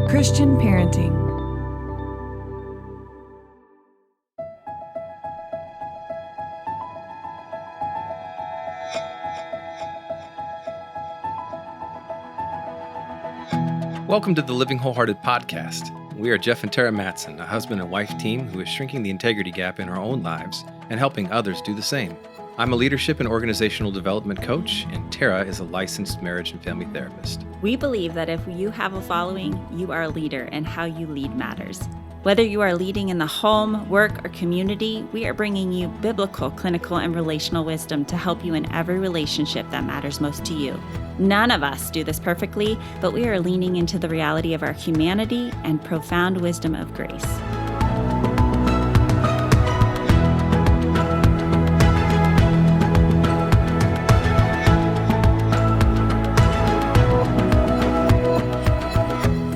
Christian parenting. Welcome to the Living Wholehearted podcast. We are Jeff and Terra Matson, a husband and wife team who is shrinking the integrity gap in our own lives and helping others do the same. I'm a leadership and organizational development coach, and Terra is a licensed marriage and family therapist. We believe that if you have a following, you are a leader, and how you lead matters. Whether you are leading in the home, work, or community, we are bringing you biblical, clinical, and relational wisdom to help you in every relationship that matters most to you. None of us do this perfectly, but we are leaning into the reality of our humanity and profound wisdom of grace.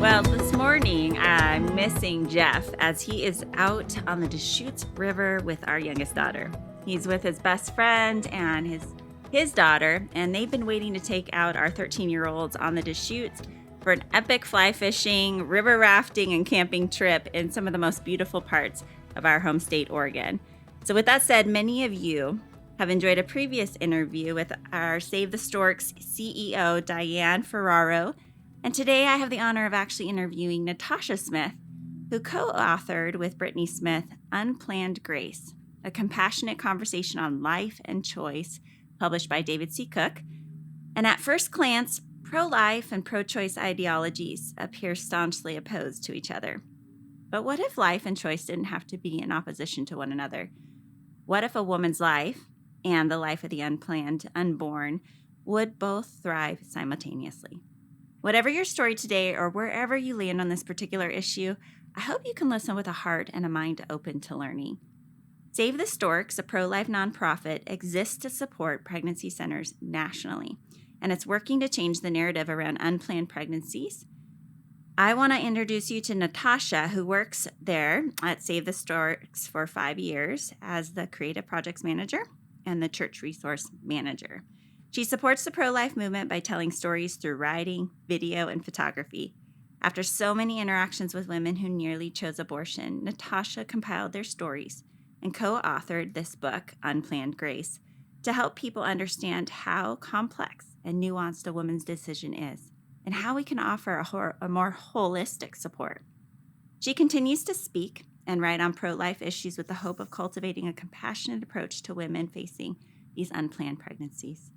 Well, this morning I'm missing Jeff as he is out on the Deschutes River with our youngest daughter. He's with his best friend and his daughter, and they've been waiting to take out our 13-year-olds on the Deschutes for an epic fly fishing, river rafting, and camping trip in some of the most beautiful parts of our home state, Oregon. So with that said, many of you have enjoyed a previous interview with our Save the Storks CEO, Diane Ferraro, and today I have the honor of actually interviewing Natasha Smith, who co-authored with Brittany Smith, Unplanned Grace, a compassionate conversation on life and choice, published by David C. Cook. And at first glance, pro-life and pro-choice ideologies appear staunchly opposed to each other. But what if life and choice didn't have to be in opposition to one another? What if a woman's life and the life of the unplanned, unborn, would both thrive simultaneously? Whatever your story today or wherever you land on this particular issue, I hope you can listen with a heart and a mind open to learning. Save the Storks, a pro-life nonprofit, exists to support pregnancy centers nationally, and it's working to change the narrative around unplanned pregnancies. I want to introduce you to Natasha, who works there at Save the Storks for 5 years as the creative projects manager and the church resource manager. She supports the pro-life movement by telling stories through writing, video, and photography. After so many interactions with women who nearly chose abortion, Natasha compiled their stories and co-authored this book, Unplanned Grace, to help people understand how complex and nuanced a woman's decision is and how we can offer a more holistic support. She continues to speak and write on pro-life issues with the hope of cultivating a compassionate approach to women facing these unplanned pregnancies.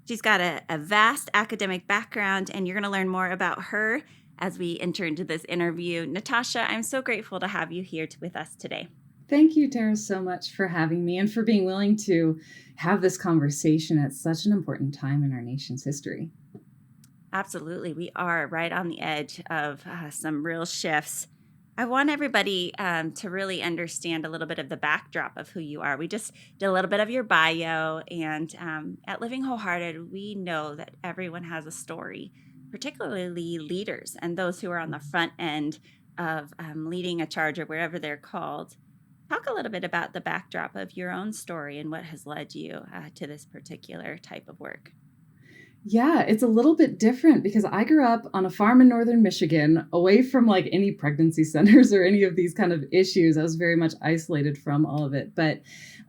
She's got a vast academic background, and you're going to learn more about her as we enter into this interview. Natasha, I'm so grateful to have you here with us today. Thank you, Terra, so much for having me and for being willing to have this conversation at such an important time in our nation's history. Absolutely. We are right on the edge of some real shifts. I want everybody to really understand a little bit of the backdrop of who you are. We just did a little bit of your bio, and at Living Wholehearted, we know that everyone has a story, particularly leaders and those who are on the front end of leading a charge or wherever they're called. Talk a little bit about the backdrop of your own story and what has led you to this particular type of work. Yeah, it's a little bit different because I grew up on a farm in northern Michigan, away from like any pregnancy centers or any of these kind of issues. I was very much isolated from all of it. But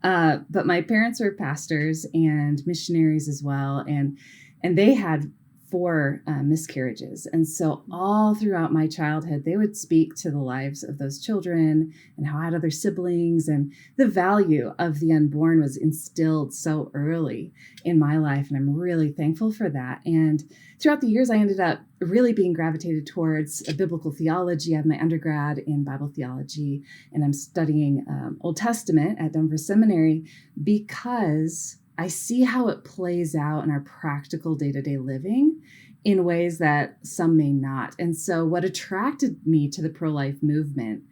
my parents were pastors and missionaries as well, and they had 4 miscarriages. And so all throughout my childhood, they would speak to the lives of those children and how I had other siblings, and the value of the unborn was instilled so early in my life. And I'm really thankful for that. And throughout the years, I ended up really being gravitated towards a biblical theology. I have my undergrad in Bible theology, and I'm studying Old Testament at Denver Seminary because I see how it plays out in our practical day-to-day living in ways that some may not. And so what attracted me to the pro-life movement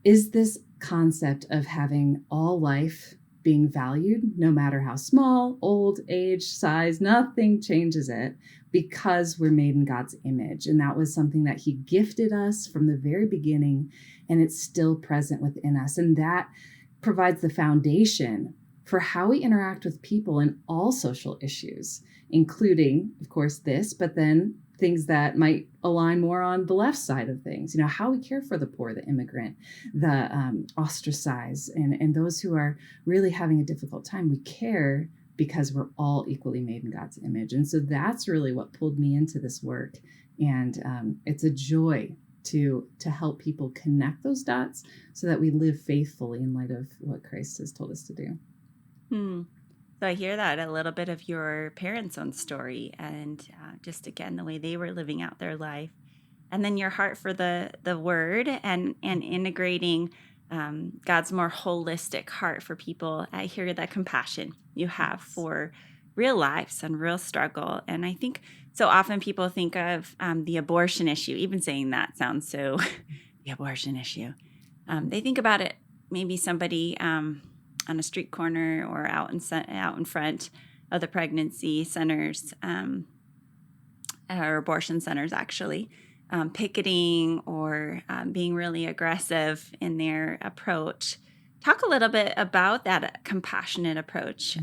is this concept of having all life being valued, no matter how small, old, age, size, nothing changes it because we're made in God's image. And that was something that he gifted us from the very beginning, and it's still present within us. And that provides the foundation for how we interact with people in all social issues, including, of course, this, but then things that might align more on the left side of things, how we care for the poor, the immigrant, the ostracized, and those who are really having a difficult time. We care because we're all equally made in God's image. And so that's really what pulled me into this work. And it's a joy to help people connect those dots so that we live faithfully in light of what Christ has told us to do. So I hear that a little bit of your parents' own story, and just again the way they were living out their life, and then your heart for the word and integrating God's more holistic heart for people. I hear that compassion you have for real lives and real struggle. And I think so often people think of the abortion issue. Even saying that sounds so the abortion issue. They think about it, maybe somebody on a street corner or out in front of the pregnancy centers or abortion centers, actually, picketing or being really aggressive in their approach. Talk a little bit about that compassionate approach.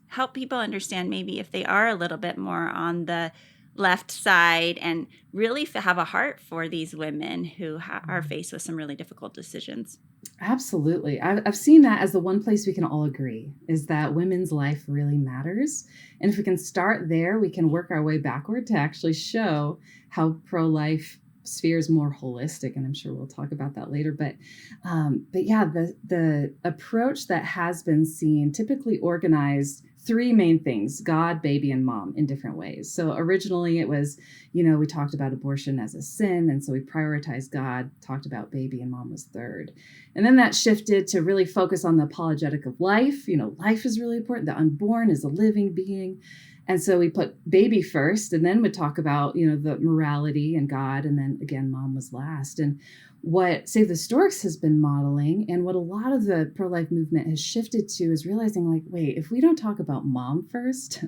Help people understand maybe if they are a little bit more on the left side and really have a heart for these women who are faced with some really difficult decisions. Absolutely. I've seen that as the one place we can all agree is that women's life really matters. And if we can start there, we can work our way backward to actually show how pro-life sphere is more holistic. And I'm sure we'll talk about that later. But yeah, the approach that has been seen typically organized three main things: God, baby, and mom, in different ways. So originally it was, we talked about abortion as a sin. And so we prioritized God, talked about baby, and mom was third. And then that shifted to really focus on the apologetic of life. Life is really important. The unborn is a living being. And so we put baby first, and then would talk about, the morality and God. And then again, mom was last. And what Save the Storks has been modeling, and what a lot of the pro-life movement has shifted to, is realizing, like, wait, if we don't talk about mom first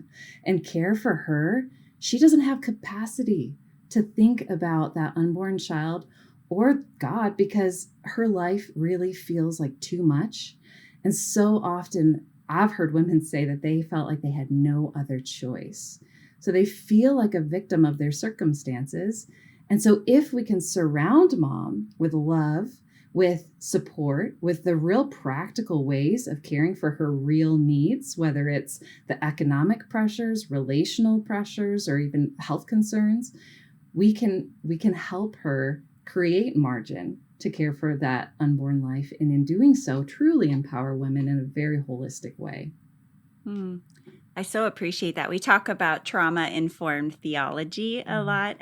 and care for her, she doesn't have capacity to think about that unborn child or God, because her life really feels like too much. And so often I've heard women say that they felt like they had no other choice. So they feel like a victim of their circumstances. And so if we can surround mom with love, with support, with the real practical ways of caring for her real needs, whether it's the economic pressures, relational pressures, or even health concerns, we can help her create margin to care for that unborn life, and in doing so, truly empower women in a very holistic way. I so appreciate that. We talk about trauma-informed theology a lot.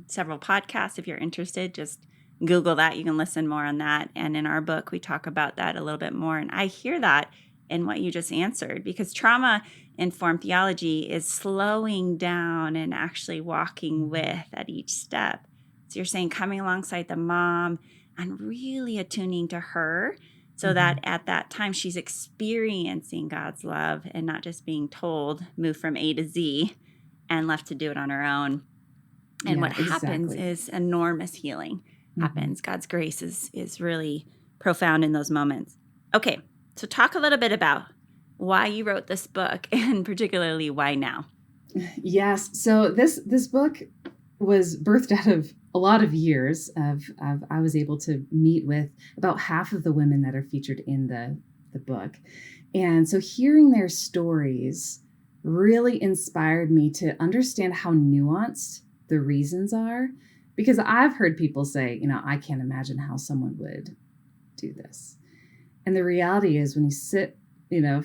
Several podcasts, if you're interested, just Google that. You can listen more on that. And in our book, we talk about that a little bit more. And I hear that in what you just answered, because trauma-informed theology is slowing down and actually walking with at each step. So you're saying coming alongside the mom and really attuning to her so that at that time she's experiencing God's love and not just being told, move from A to Z and left to do it on her own. And what happens is enormous healing happens. God's grace is really profound in those moments. Okay, so talk a little bit about why you wrote this book, and particularly why now. Yes, so this book was birthed out of a lot of years of I was able to meet with about half of the women that are featured in the book. And so hearing their stories really inspired me to understand how nuanced the reasons are, because I've heard people say, I can't imagine how someone would do this. And the reality is, when you sit,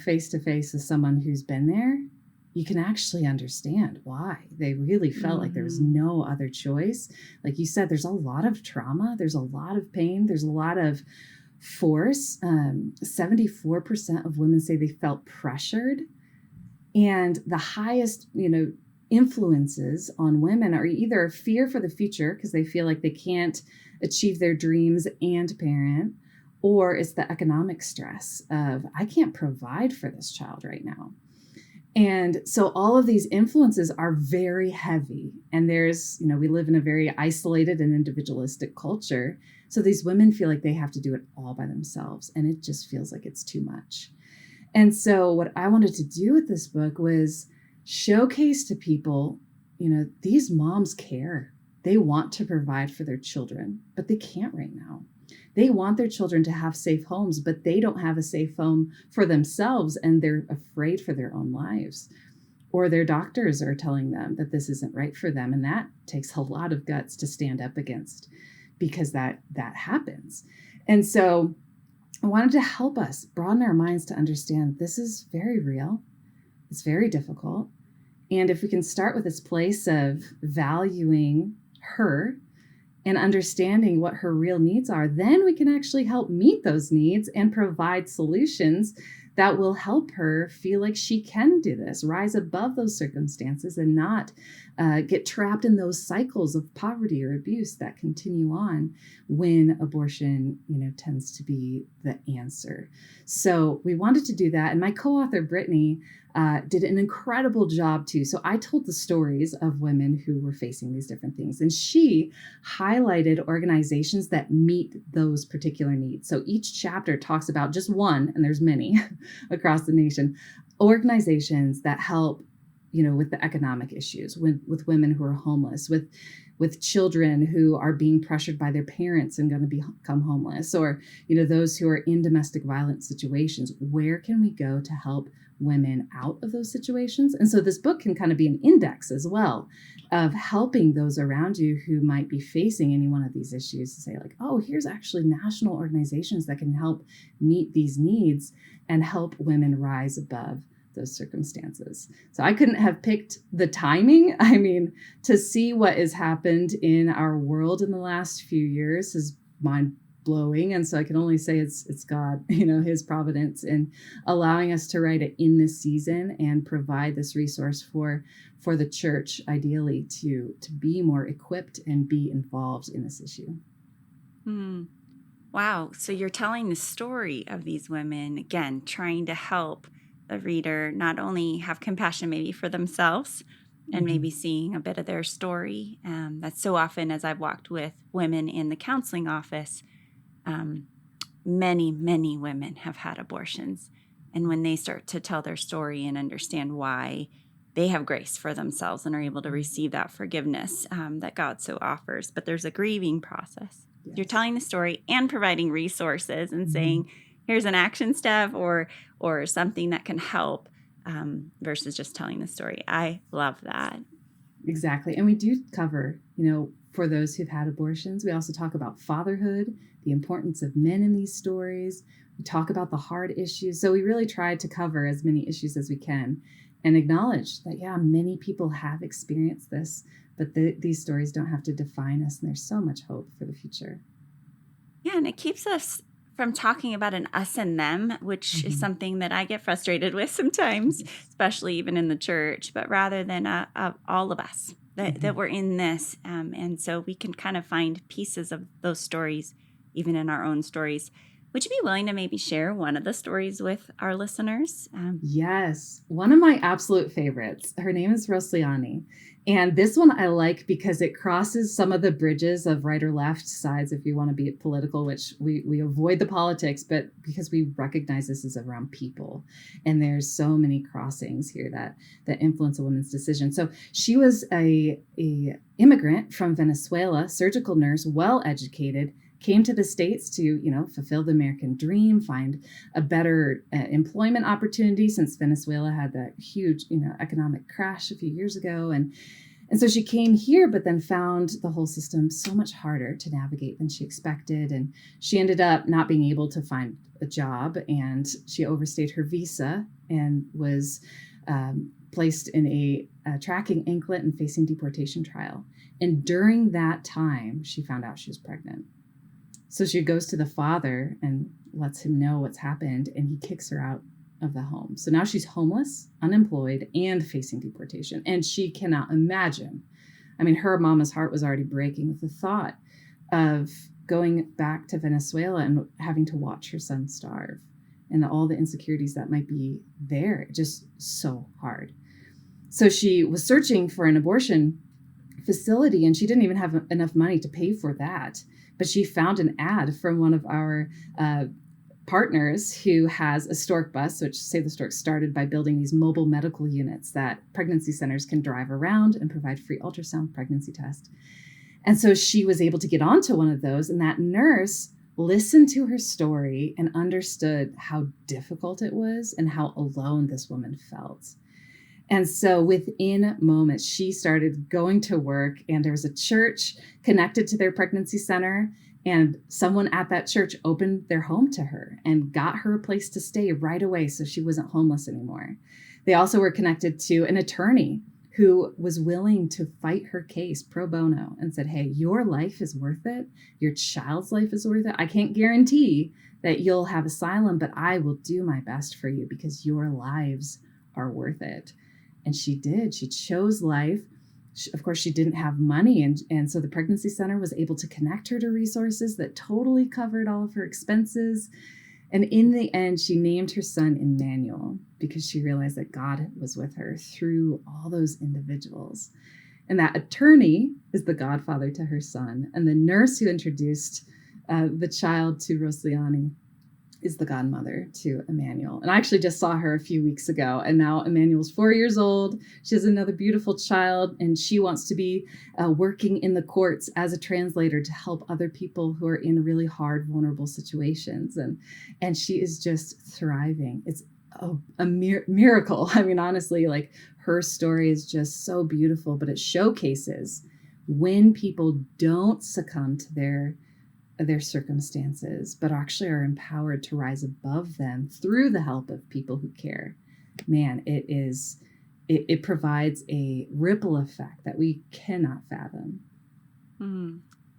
face to face with someone who's been there, you can actually understand why they really felt like there was no other choice. Like you said, there's a lot of trauma, there's a lot of pain, there's a lot of force. 74% of women say they felt pressured. And the highest, influences on women are either fear for the future, because they feel like they can't achieve their dreams and parent, or it's the economic stress of, I can't provide for this child right now. And so all of these influences are very heavy. And there's, we live in a very isolated and individualistic culture. So these women feel like they have to do it all by themselves. And it just feels like it's too much. And so what I wanted to do with this book was showcase to people, these moms care. They want to provide for their children, but they can't right now. They want their children to have safe homes, but they don't have a safe home for themselves, and they're afraid for their own lives. Or their doctors are telling them that this isn't right for them. And that takes a lot of guts to stand up against, because that happens. And so I wanted to help us broaden our minds to understand this is very real. It's very difficult. And if we can start with this place of valuing her and understanding what her real needs are, then we can actually help meet those needs and provide solutions that will help her feel like she can do this, rise above those circumstances, and not get trapped in those cycles of poverty or abuse that continue on when abortion, tends to be the answer. So we wanted to do that. And my co-author, Brittany, did an incredible job too. So I told the stories of women who were facing these different things, and she highlighted organizations that meet those particular needs. So each chapter talks about just one, and there's many across the nation, organizations that help, with the economic issues, with women who are homeless, with children who are being pressured by their parents and going to become homeless, or, those who are in domestic violence situations. Where can we go to help women out of those situations? And so this book can kind of be an index as well of helping those around you who might be facing any one of these issues to say like, oh, here's actually national organizations that can help meet these needs and help women rise above those circumstances. So I couldn't have picked the timing. I mean, to see what has happened in our world in the last few years is mind-blowing. And so I can only say it's God, his providence in allowing us to write it in this season and provide this resource for the church, ideally, to be more equipped and be involved in this issue. Wow. So you're telling the story of these women, again, trying to help the reader not only have compassion maybe for themselves and maybe seeing a bit of their story. That's so often, as I've walked with women in the counseling office, many, many women have had abortions. And when they start to tell their story and understand why, they have grace for themselves and are able to receive that forgiveness that God so offers. But there's a grieving process. Yes. You're telling the story and providing resources and saying, here's an action step or something that can help versus just telling the story. I love that. Exactly. And we do cover, for those who've had abortions, we also talk about fatherhood, the importance of men in these stories. We talk about the hard issues. So we really try to cover as many issues as we can and acknowledge that, many people have experienced this, but these stories don't have to define us. And there's so much hope for the future. Yeah, and it keeps us from talking about an us and them, which is something that I get frustrated with sometimes, especially even in the church, but rather than all of us, that we're in this. And so we can kind of find pieces of those stories, even in our own stories. Would you be willing to maybe share one of the stories with our listeners? Yes. One of my absolute favorites. Her name is Rosliani. And this one I like because it crosses some of the bridges of right or left sides, if you want to be political, which we avoid the politics, but because we recognize this is around people. And there's so many crossings here that influence a woman's decision. So she was a immigrant from Venezuela, surgical nurse, well-educated, came to the States to, fulfill the American dream, find a better employment opportunity since Venezuela had that huge, economic crash a few years ago. And so she came here, but then found the whole system so much harder to navigate than she expected. And she ended up not being able to find a job, and she overstayed her visa and was placed in a tracking anklet and facing deportation trial. And during that time, she found out she was pregnant. So she goes to the father and lets him know what's happened, and he kicks her out of the home. So now she's homeless, unemployed, and facing deportation. And she cannot imagine. I mean, her mama's heart was already breaking with the thought of going back to Venezuela and having to watch her son starve and all the insecurities that might be there. Just so hard. So she was searching for an abortion facility, and she didn't even have enough money to pay for that. But she found an ad from one of our partners who has a stork bus, which Save the Storks started by building these mobile medical units that pregnancy centers can drive around and provide free ultrasound pregnancy tests. And so she was able to get onto one of those, and that nurse listened to her story and understood how difficult it was and how alone this woman felt. And so within moments, she started going to work, and there was a church connected to their pregnancy center, and someone at that church opened their home to her and got her a place to stay right away so she wasn't homeless anymore. They also were connected to an attorney who was willing to fight her case pro bono and said, hey, your life is worth it. Your child's life is worth it. I can't guarantee that you'll have asylum, but I will do my best for you because your lives are worth it. And she did. She chose life. Of course, she didn't have money. And so the pregnancy center was able to connect her to resources that totally covered all of her expenses. And in the end, she named her son Emmanuel because she realized that God was with her through all those individuals. And that attorney is the godfather to her son. And the nurse who introduced the child to Rosliani is the godmother to Emmanuel. And I actually just saw her a few weeks ago. And now Emmanuel's 4 years old. She has another beautiful child. And she wants to be working in the courts as a translator to help other people who are in really hard, vulnerable situations. And she is just thriving. It's a miracle. I mean, honestly, like her story is just so beautiful, but it showcases when people don't succumb to their circumstances, but actually are empowered to rise above them through the help of people who care. Man, it provides a ripple effect that we cannot fathom.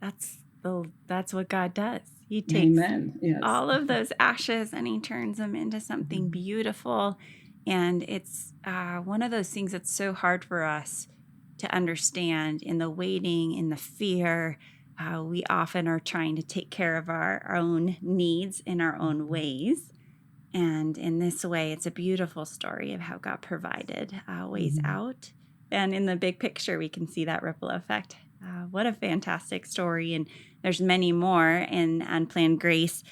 That's what God does. He takes Amen. Yes. all of those ashes and he turns them into something beautiful. And it's one of those things that's so hard for us to understand in the waiting, in the fear. We often are trying to take care of our own needs in our own ways. And in this way, it's a beautiful story of how God provided ways out. And in the big picture, we can see that ripple effect. What a fantastic story. And there's many more in Unplanned Grace.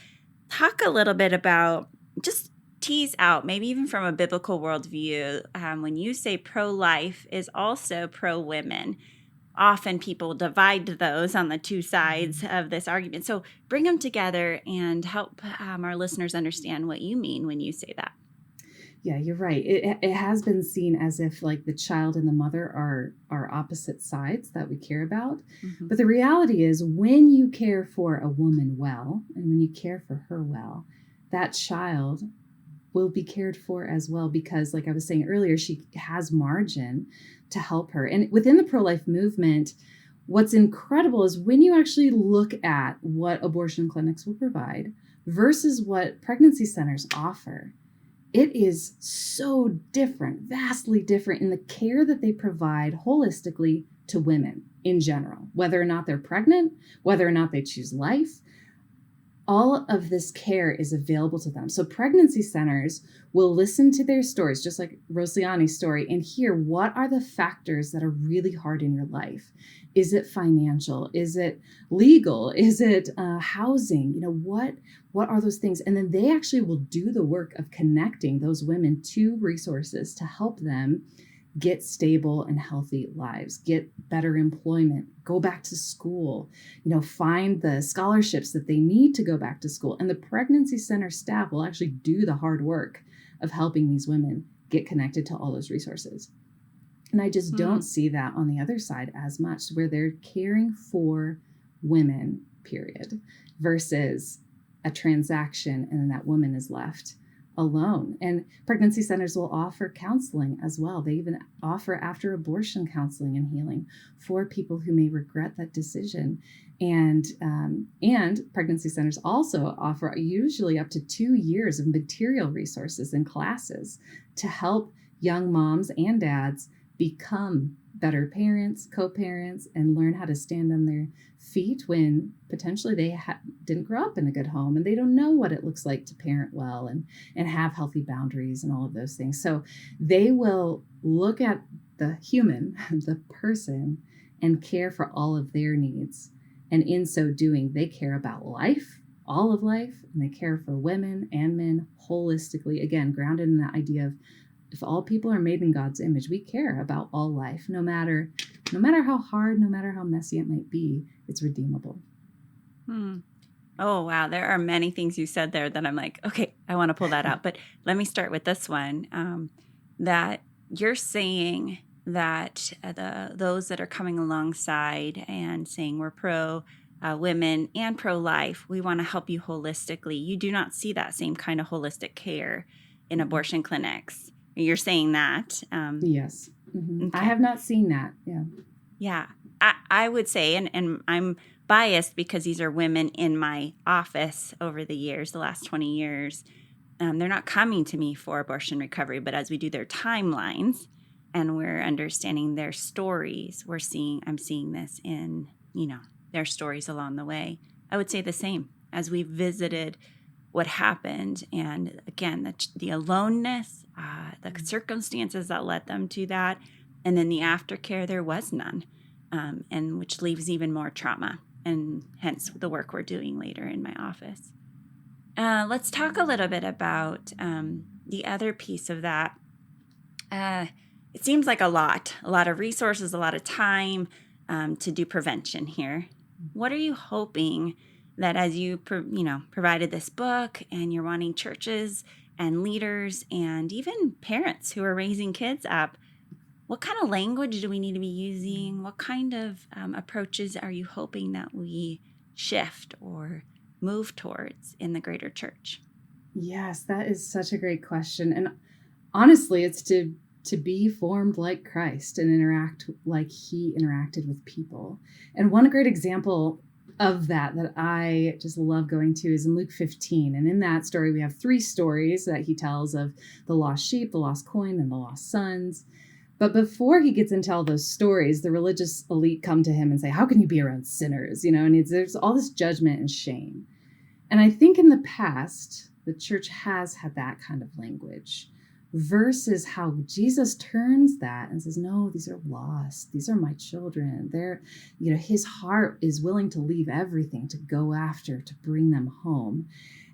Talk a little bit about, just tease out, maybe even from a biblical worldview, when you say pro-life is also pro-women. Often people divide those on the two sides of this argument. So bring them together and help our listeners understand what you mean when you say that. Yeah, you're right. It has been seen as if like the child and the mother are opposite sides that we care about. Mm-hmm. But the reality is when you care for a woman well, and when you care for her well, that child will be cared for as well, because like I was saying earlier, she has margin to help her. And within the pro-life movement, what's incredible is when you actually look at what abortion clinics will provide versus what pregnancy centers offer, it is so different, vastly different in the care that they provide holistically to women in general, whether or not they're pregnant, whether or not they choose life. All of this care is available to them. So pregnancy centers will listen to their stories, just like Rosliani's story, and hear what are the factors that are really hard in your life. Is it financial? Is it legal? Is it housing? You know, what are those things? And then they actually will do the work of connecting those women to resources to help them get stable and healthy lives, get better employment, go back to school, you know, find the scholarships that they need to go back to school. And the pregnancy center staff will actually do the hard work of helping these women get connected to all those resources. And I just don't see that on the other side as much, where they're caring for women, period, versus a transaction and then that woman is left alone. And pregnancy centers will offer counseling as well. They even offer after abortion counseling and healing for people who may regret that decision. And pregnancy centers also offer usually up to 2 years of material resources and classes to help young moms and dads become better parents, co-parents, and learn how to stand on their feet when potentially they didn't grow up in a good home and they don't know what it looks like to parent well and have healthy boundaries and all of those things. So they will look at the human, the person, and care for all of their needs. And in so doing, they care about life all of life, and they care for women and men holistically, again, grounded in that idea of if all people are made in God's image, we care about all life, no matter how hard, no matter how messy it might be, it's redeemable. Oh, wow. There are many things you said there that I'm like, okay, I want to pull that out. But let me start with this one, that you're saying that those that are coming alongside and saying we're pro women and pro life, we want to help you holistically. You do not see that same kind of holistic care in abortion clinics. You're saying that. Yes. Mm-hmm. Okay. I have not seen that. Yeah. Yeah. I would say, and I'm biased because these are women in my office over the years, the last 20 years. They're not coming to me for abortion recovery, but as we do their timelines and we're understanding their stories, I'm seeing this in, their stories along the way. I would say the same as we visited what happened. And again, the aloneness, the circumstances that led them to that. And then the aftercare, there was none, and which leaves even more trauma, and hence the work we're doing later in my office. Let's talk a little bit about the other piece of that. It seems like a lot of resources, a lot of time to do prevention here. What are you hoping that as you provided this book and you're wanting churches and leaders and even parents who are raising kids up, what kind of language do we need to be using? What kind of approaches are you hoping that we shift or move towards in the greater church? Yes, that is such a great question. And honestly, it's to be formed like Christ and interact like he interacted with people. And one great example of that I just love going to is in Luke 15. And in that story, we have 3 stories that he tells of the lost sheep, the lost coin, and the lost sons. But before he gets into all those stories, the religious elite come to him and say, how can you be around sinners? And there's all this judgment and shame. And I think in the past, the church has had that kind of language versus how Jesus turns that and says, no, these are lost. These are my children. His heart is willing to leave everything to go after, to bring them home.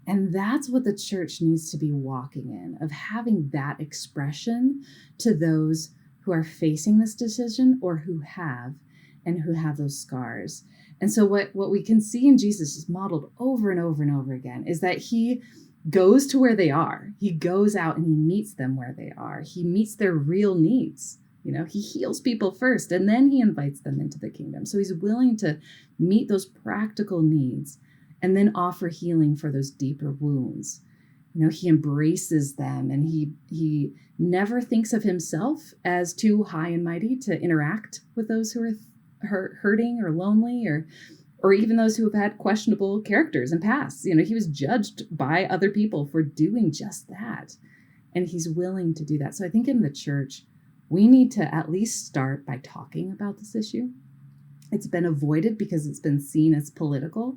And that's what the church needs to be walking in, of having that expression to those who are facing this decision or who have those scars. And so what we can see in Jesus is modeled over and over and over again is that he goes to where they are. He goes out and he meets them where they are. He meets their real needs. He heals people first and then he invites them into the kingdom. So he's willing to meet those practical needs and then offer healing for those deeper wounds. He embraces them and he never thinks of himself as too high and mighty to interact with those who are hurting or lonely or even those who have had questionable characters and pasts. He was judged by other people for doing just that. And he's willing to do that. So I think in the church, we need to at least start by talking about this issue. It's been avoided because it's been seen as political.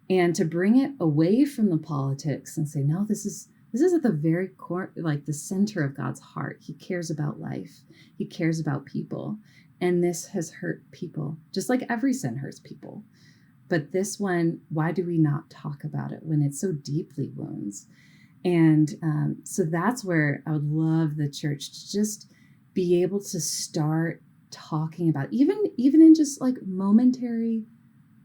And to bring it away from the politics and say, no, this is at the very core, like the center of God's heart. He cares about life. He cares about people. And this has hurt people, just like every sin hurts people. But this one, why do we not talk about it when it so deeply wounds? And so that's where I would love the church to just be able to start talking about, even in just like momentary,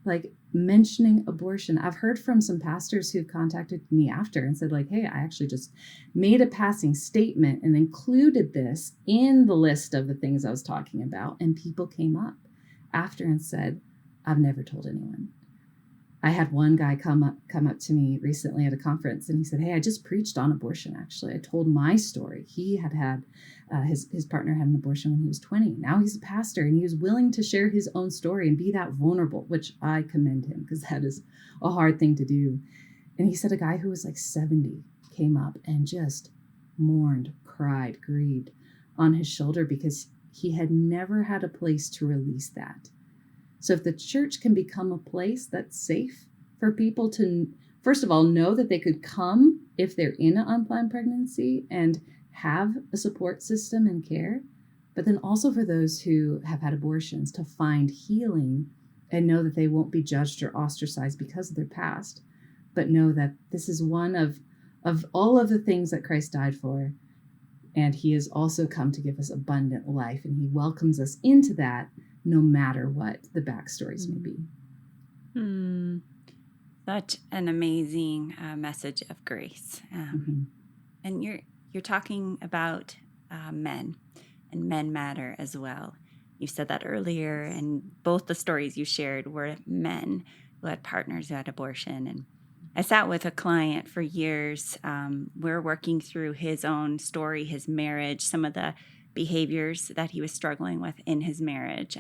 like mentioning abortion. I've heard from some pastors who've contacted me after and said like, hey, I actually just made a passing statement and included this in the list of the things I was talking about. And people came up after and said, I've never told anyone. I had one guy come up to me recently at a conference and he said, hey, I just preached on abortion. Actually, I told my story. He had his partner had an abortion when he was 20. Now he's a pastor and he was willing to share his own story and be that vulnerable, which I commend him because that is a hard thing to do. And he said a guy who was like 70 came up and just mourned, cried, grieved on his shoulder because he had never had a place to release that. So if the church can become a place that's safe for people to, first of all, know that they could come if they're in an unplanned pregnancy and have a support system and care, but then also for those who have had abortions to find healing and know that they won't be judged or ostracized because of their past, but know that this is one of all of the things that Christ died for. And he has also come to give us abundant life, and he welcomes us into that no matter what the backstories may be. Such an amazing message of grace. And you're talking about men, and men matter as well. You said that earlier, and both the stories you shared were men who had partners who had abortion. And I sat with a client for years. We're working through his own story, his marriage, some of the behaviors that he was struggling with in his marriage,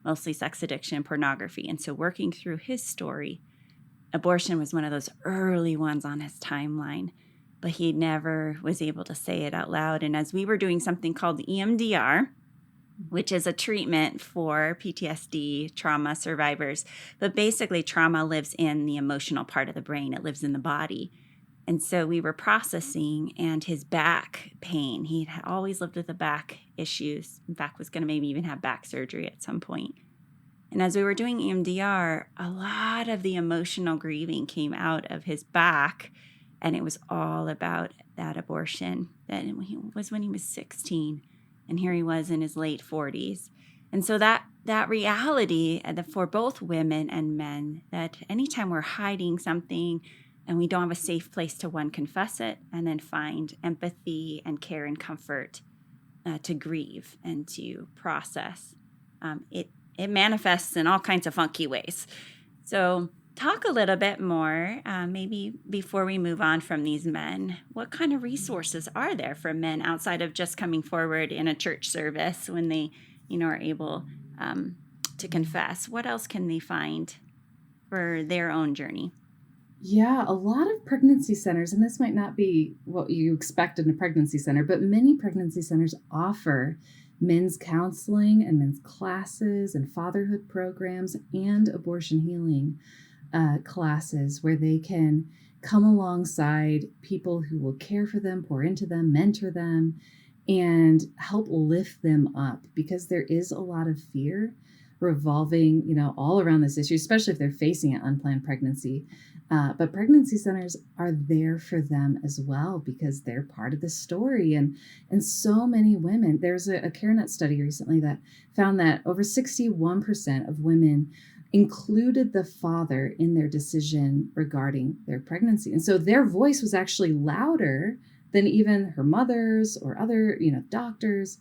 mostly sex addiction, pornography. And so working through his story, abortion was one of those early ones on his timeline, but he never was able to say it out loud. And as we were doing something called EMDR, which is a treatment for PTSD trauma survivors. But basically, trauma lives in the emotional part of the brain. It lives in the body. And so we were processing, and his back pain, he had always lived with the back issues. In fact, was going to maybe even have back surgery at some point. And as we were doing EMDR, a lot of the emotional grieving came out of his back, and it was all about that abortion. That was when he was 16. And here he was in his late 40s. And so that reality for both women and men, that anytime we're hiding something and we don't have a safe place to, one, confess it, and then find empathy and care and comfort to grieve and to process, it manifests in all kinds of funky ways. So talk a little bit more, maybe before we move on from these men, what kind of resources are there for men outside of just coming forward in a church service when they, are able to confess? What else can they find for their own journey? Yeah, a lot of pregnancy centers, and this might not be what you expect in a pregnancy center, but many pregnancy centers offer men's counseling and men's classes and fatherhood programs and abortion healing classes where they can come alongside people who will care for them, pour into them, mentor them, and help lift them up, because there is a lot of fear revolving, all around this issue, especially if they're facing an unplanned pregnancy. But pregnancy centers are there for them as well, because they're part of the story. And so many women, there's a CareNet study recently that found that over 61% of women included the father in their decision regarding their pregnancy. And so their voice was actually louder than even her mother's or other, doctors.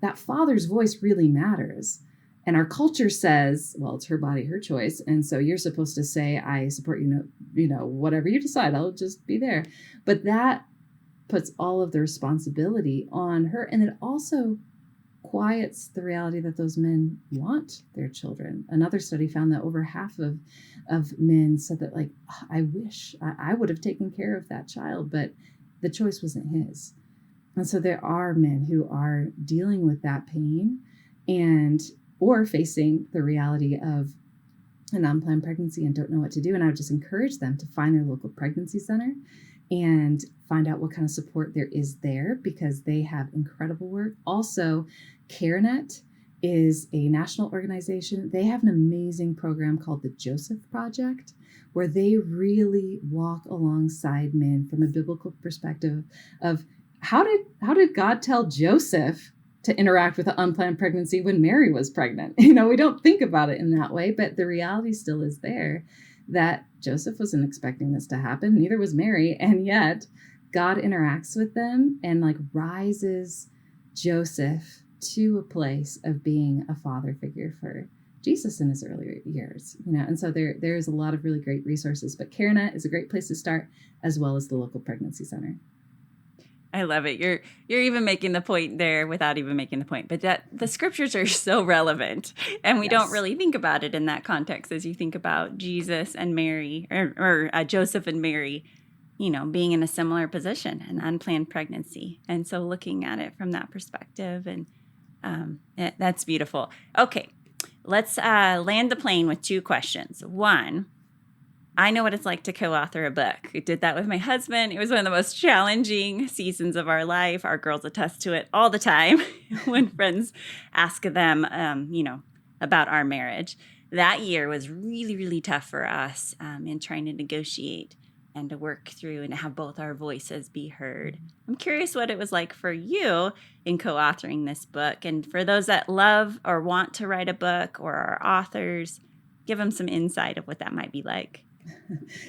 That father's voice really matters. And our culture says, well, it's her body, her choice. And so you're supposed to say, I support whatever you decide, I'll just be there. But that puts all of the responsibility on her. And it also quiets the reality that those men want their children. Another study found that over half of men said that, I wish I would have taken care of that child, but the choice wasn't his. And so there are men who are dealing with that pain or facing the reality of an unplanned pregnancy and don't know what to do. And I would just encourage them to find their local pregnancy center and find out what kind of support there is there, because they have incredible work. Also, CareNet is a national organization. They have an amazing program called the Joseph Project, where they really walk alongside men from a biblical perspective of how did God tell Joseph to interact with an unplanned pregnancy when Mary was pregnant? We don't think about it in that way, but the reality still is there that Joseph wasn't expecting this to happen. Neither was Mary. And yet God interacts with them and rises Joseph to a place of being a father figure for Jesus in his earlier years, and so there's a lot of really great resources, but CareNet is a great place to start, as well as the local pregnancy center. I love it. You're even making the point there without even making the point, but that the scriptures are so relevant, and we don't really think about it in that context as you think about Jesus and Mary or Joseph and Mary, being in a similar position, an unplanned pregnancy. And so looking at it from that perspective, and that's beautiful. Okay, let's land the plane with two questions. One, I know what it's like to co-author a book. I did that with my husband. It was one of the most challenging seasons of our life. Our girls attest to it all the time when friends ask them, about our marriage. That year was really, really tough for us in trying to negotiate and to work through and have both our voices be heard. I'm curious what it was like for you in co-authoring this book. And for those that love or want to write a book or are authors, give them some insight of what that might be like.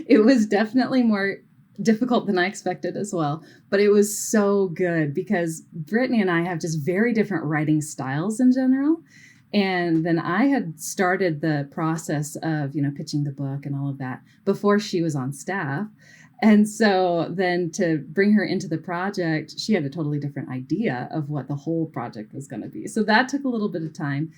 It was definitely more difficult than I expected as well, but it was so good because Brittany and I have just very different writing styles in general. And then I had started the process of, pitching the book and all of that before she was on staff. And so then to bring her into the project, she had a totally different idea of what the whole project was going to be. So that took a little bit of time,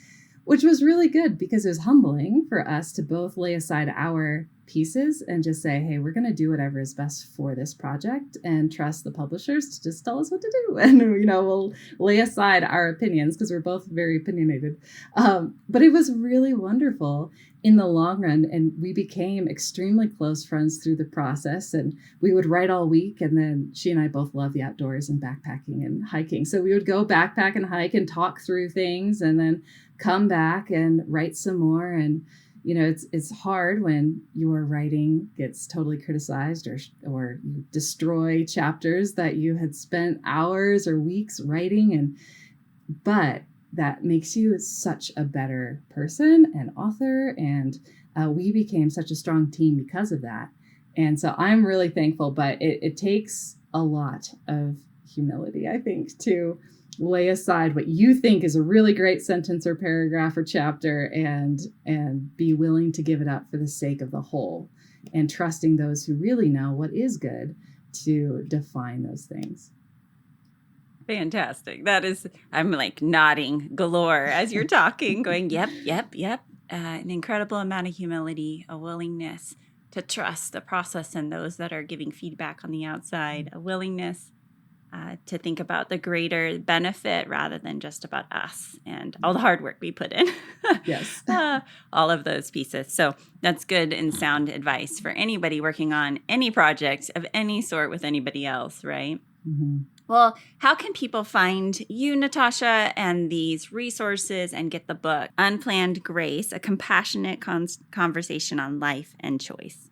which was really good because it was humbling for us to both lay aside our pieces and just say, hey, we're going to do whatever is best for this project and trust the publishers to just tell us what to do. And, we'll lay aside our opinions because we're both very opinionated. But it was really wonderful in the long run. And we became extremely close friends through the process. And we would write all week. And then she and I both love the outdoors and backpacking and hiking. So we would go backpack and hike and talk through things and then come back and write some more. And it's hard when your writing gets totally criticized or you destroy chapters that you had spent hours or weeks writing, but that makes you such a better person and author, and we became such a strong team because of that. And so I'm really thankful, but it takes a lot of humility, I think, to lay aside what you think is a really great sentence or paragraph or chapter and be willing to give it up for the sake of the whole, and trusting those who really know what is good to define those things. Fantastic. I'm like nodding galore as you're talking, going, yep. An incredible amount of humility, a willingness to trust the process and those that are giving feedback on the outside, a willingness to think about the greater benefit rather than just about us and all the hard work we put in. Yes. All of those pieces. So that's good and sound advice for anybody working on any project of any sort with anybody else, right? Mm-hmm. Well, how can people find you, Natasha, and these resources and get the book, Unplanned Grace, a compassionate conversation on life and choice?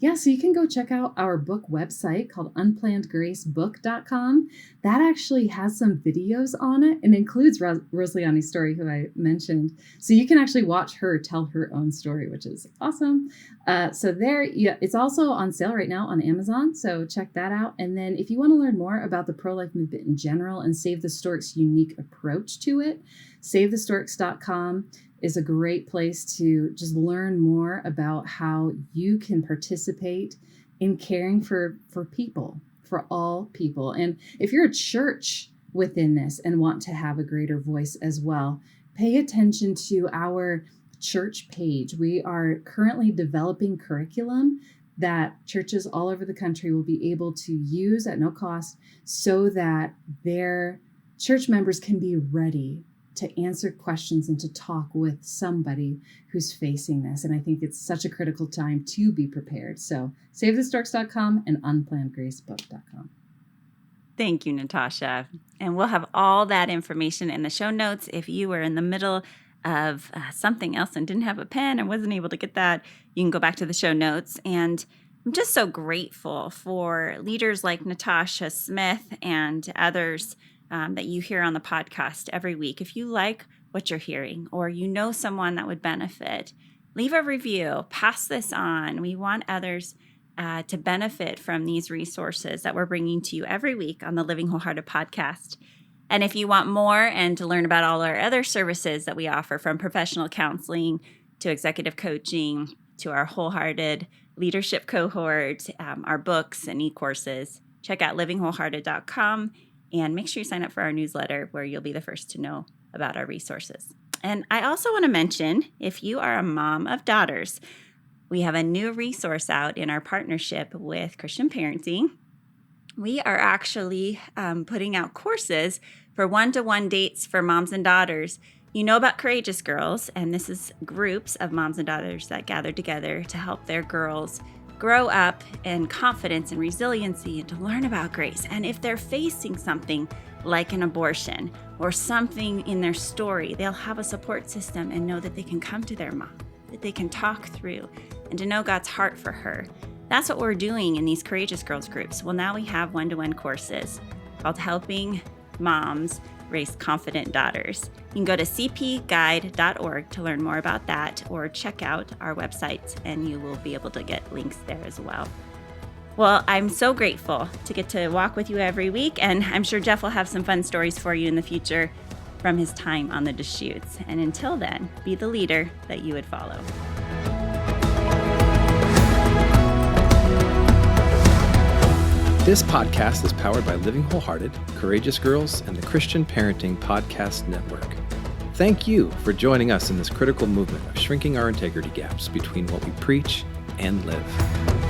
Yeah, so you can go check out our book website called unplannedgracebook.com. That actually has some videos on it and includes Rosliani's story, who I mentioned. So you can actually watch her tell her own story, which is awesome. So it's also on sale right now on Amazon. So check that out. And then if you want to learn more about the pro-life movement in general and Save the Storks' unique approach to it, SaveTheStorks.com is a great place to just learn more about how you can participate in caring for people, for all people. And if you're a church within this and want to have a greater voice as well, pay attention to our church page. We are currently developing curriculum that churches all over the country will be able to use at no cost so that their church members can be ready to answer questions and to talk with somebody who's facing this. And I think it's such a critical time to be prepared. So SaveTheStorks.com and UnplannedGraceBook.com. Thank you, Natasha. And we'll have all that information in the show notes. If you were in the middle of something else and didn't have a pen and wasn't able to get that, you can go back to the show notes. And I'm just so grateful for leaders like Natasha Smith and others that you hear on the podcast every week. If you like what you're hearing or you know someone that would benefit, leave a review, pass this on. We want others to benefit from these resources that we're bringing to you every week on the Living Wholehearted podcast. And if you want more and to learn about all our other services that we offer, from professional counseling to executive coaching to our wholehearted leadership cohort, our books and e-courses, check out livingwholehearted.com. And make sure you sign up for our newsletter where you'll be the first to know about our resources. And I also want to mention, if you are a mom of daughters, we have a new resource out in our partnership with Christian Parenting. We are actually putting out courses for one-to-one dates for moms and daughters. You know about Courageous Girls, and this is groups of moms and daughters that gather together to help their girls grow up in confidence and resiliency and to learn about grace. And if they're facing something like an abortion or something in their story, they'll have a support system and know that they can come to their mom, that they can talk through, and to know God's heart for her. That's what we're doing in these Courageous Girls groups. Well, now we have one-to-one courses called Helping Moms Raise Confident Daughters. You can go to cpguide.org to learn more about that, or check out our website and you will be able to get links there as well. Well, I'm so grateful to get to walk with you every week, and I'm sure Jeff will have some fun stories for you in the future from his time on the Deschutes. And until then, be the leader that you would follow. This podcast is powered by Living Wholehearted, Courageous Girls, and the Christian Parenting Podcast Network. Thank you for joining us in this critical movement of shrinking our integrity gaps between what we preach and live.